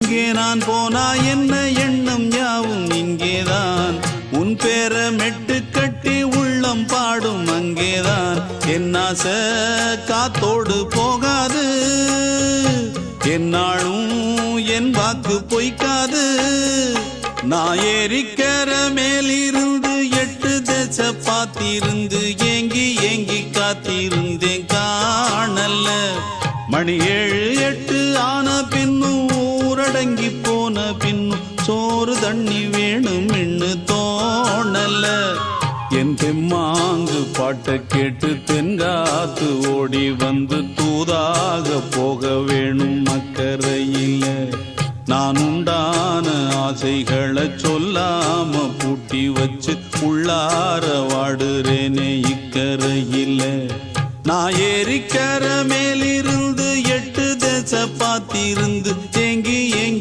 எங்கே நான் போனா என்ன எண்ணம் யாவும் இங்கேதான் உன் பேர மெட்டு கட்டி உள்ளம் பாடும் அங்கேதான் என் ஆசை காத்தோடு போகாது என்னாலும் என் வாக்கு பொய்க்காது நான் ஏறிக்கர மேலிருந்து 8 தேச பார்த்திருந்து ஏங்கி ஏங்கி காத்திருந்தேன் காணல்ல மணி 7 8 ஆன பின்னும் ஊரடங்கி போன பின்னும் சோறு தண்ணி வேணும் என்று தோணல என் தெம்மாங்கு பாட்டை கேட்டு தென்காத்து ஓடி வந்து தூதாக போக வேணும் அக்கறையில் நான் உண்டான ஆசைகளை சொல்லாம பூட்டி வச்சு உள்ளார வாடுறேனே இக்கரையில் நான் ஏறிக்கர மேலிருந்து 8 தேச பார்த்திருந்து ஏங்கி ஏங்கி